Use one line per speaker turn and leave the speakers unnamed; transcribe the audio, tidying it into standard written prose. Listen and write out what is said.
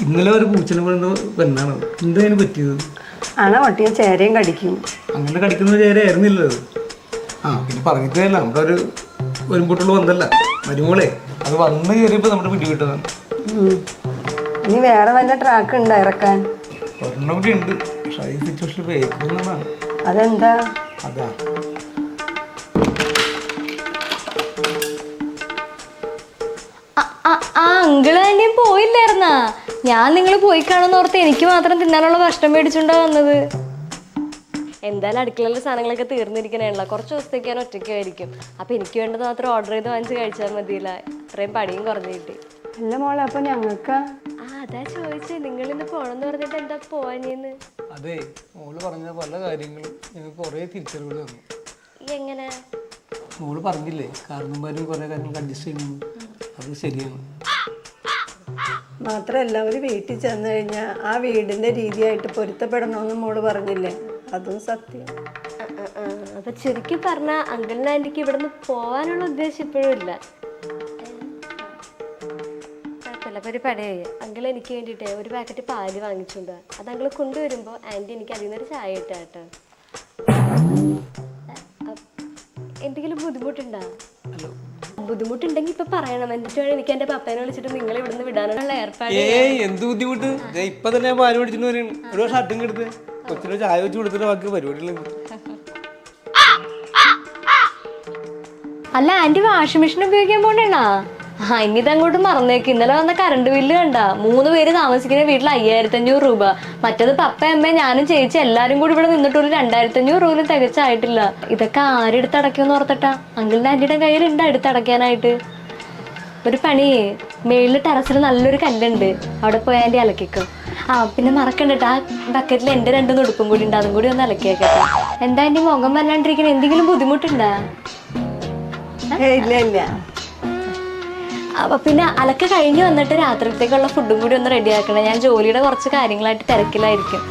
ഇന്നലെ ഒരു പൂച്ചനെ കൊണ്ട് പെണ്ണാണ് എന്തതിന് പറ്റിയത്?
അണ പട്ടിയ ചേരയും കടിക്കും.
അങ്ങനെ കടിക്കുന്ന ചേരയായിരുന്നില്ല അത്. പിന്നെ പറഞ്ഞിട്ടല്ല നമ്മുടെ ഒരു വരുമ്പോട്ടുള്ള വന്നല്ല മരുമോളെ അത് വന്ന് കയറിയപ്പോൾ നമ്മുടെ പിടിവിട്ടതാണ്.
ഇനി വേറെ വല്ല ട്രാക്ക് ഉണ്ടോ ഇറക്കാൻ?
ഒരെണ്ണം കൂടി ഉണ്ട്, പക്ഷെ ഈ സിറ്റുവേഷനിൽ വേക്കുന്നതാണ്.
അതെന്താ?
അതാ
അങ്കിള് തന്നെയും പോയില്ലായിരുന്നാ? ഞാൻ നിങ്ങൾ പോയി കാണുന്ന ഓർത്ത് എനിക്ക് മാത്രം തിന്നാനുള്ള ഭക്ഷണം മേടിച്ചുകൊണ്ടാ വന്നത്. എന്തായാലും അടുക്കളയിലെ സാധനങ്ങളൊക്കെ തീർന്നിരിക്കണേണല്ലോ, കുറച്ച് ദിവസത്തേക്ക് ഞാൻ ഒറ്റയ്ക്കായിരിക്കും. അപ്പൊ എനിക്ക് വേണ്ടത് മാത്രം ഓർഡർ ചെയ്ത് വാങ്ങിച്ച് കഴിച്ചാൽ മതിയില്ല, അത്രയും പണിയും കുറഞ്ഞു കിട്ടി.
അല്ല മോളെ, അപ്പൊ ഞങ്ങൾക്ക്
അതാ ചോദിച്ചേ, നിങ്ങളിന്ന് പോണെന്ന് പറഞ്ഞിട്ട് എന്താ പോവാഞ്ഞെന്ന്?
അതെ, മോള് പറഞ്ഞ പല കാര്യങ്ങളും ഞങ്ങൾക്ക് കുറേ തിരിച്ചറിവുകൾ തന്നു.
എങ്ങനെ?
മോള് പറഞ്ഞില്ലേ കാരണന്മാരും കുറേ കാര്യങ്ങൾ അഡ്ജസ്റ്റ് ചെയ്യുന്നു, അത് ശരിയാണ്.
മാത്രമല്ല, ഒരു വീട്ടിൽ ചെന്ന് കഴിഞ്ഞാൽ ആ വീടിന്റെ രീതിയായിട്ട് പൊരുത്തപ്പെടണമെന്ന് മോള് പറഞ്ഞില്ലേ, അതും സത്യം.
അപ്പൊ ചുരുക്കി പറഞ്ഞ അങ്കിളിന് ആന്റിക്ക് ഇവിടുന്ന് പോവാനുള്ള ഉദ്ദേശം ഇപ്പോഴും ഇല്ല. കുഴപ്പമില്ല, അപ്പൊ ഒരു പടയായി. അങ്കിൾ എനിക്ക് വേണ്ടിയിട്ട് ഒരു പാക്കറ്റ് പാല് വാങ്ങിച്ചുകൊണ്ട് അത് അങ്കിൾ കൊണ്ടുവരുമ്പോൾ ആന്റി എനിക്ക് അതിൽ നിന്നൊരു ചായ ഇട്ടാട്ടോ. എന്തെങ്കിലും ബുദ്ധിമുട്ടുണ്ടോ? ബുദ്ധിമുട്ടുണ്ടെങ്കിൽ ഇപ്പൊ പറയണം, എന്നിട്ട് വേണം എനിക്ക് എന്റെ പപ്പേനെ വിളിച്ചിട്ട് നിങ്ങളെ ഇവിടുന്ന് വിടാനുള്ള ഏർപ്പാട്.
എന്ത് ബുദ്ധിമുട്ട്? ഇപ്പൊ തന്നെ പാല് മേടിച്ചിട്ട് വരും, ഒരു ഷർട്ടും എടുത്ത് കൊച്ചിന് ചായ വെച്ച് കൊടുത്തിട്ട് ബാക്കി പരിപാടികൾ.
അല്ല ആന്റി, വാഷിംഗ് മെഷീൻ ഉപയോഗിക്കാൻ പോണേണാ? ഇനി ഇതങ്ങോട്ട് മറന്നേക്ക്. ഇന്നലെ വന്ന കറണ്ട് ബില്ല് കണ്ട, 3 പേര് താമസിക്കുന്ന വീട്ടിൽ 5500 രൂപ. മറ്റത് പപ്പ അമ്മ ഞാനും ചേച്ചി എല്ലാരും കൂടി ഇവിടെ നിന്നിട്ട് ഒരു 2500 രൂപ തികച്ചായിട്ടില്ല. ഇതൊക്കെ ആരെടുത്തടയ്ക്കുമെന്ന് ഓർത്തിട്ടാ. അങ്കിളിന്റെ ആന്റിയുടെ കയ്യിലുണ്ട് എടുത്തടയ്ക്കാനായിട്ട്. ഒരു പണിയേ, മേളില് ടെറസിൽ നല്ലൊരു കല്ലുണ്ട്, അവിടെ പോയി ആന്റി അലക്കിക്കോ. പിന്നെ മറക്കണ്ടട്ടോ, ആ ബക്കറ്റിൽ എന്റെ 2 നുടുപ്പും കൂടി ഉണ്ട്, അതും കൂടി ഒന്ന് അലക്കിയേക്കട്ടെ. എന്താ ആന്റി മുഖം വല്ലാണ്ടിരിക്കണേ? എന്തെങ്കിലും ബുദ്ധിമുട്ടുണ്ടാ?
ഇല്ല ഇല്ല.
അപ്പൊ പിന്നെ അലക്ക് കഴിഞ്ഞ് വന്നിട്ട് രാത്രിത്തേക്കുള്ള ഫുഡും കൂടി ഒന്ന് റെഡി ആക്കണം. ഞാൻ ജോലിയുടെ കുറച്ച് കാര്യങ്ങളായിട്ട് തിരക്കിലായിരിക്കും.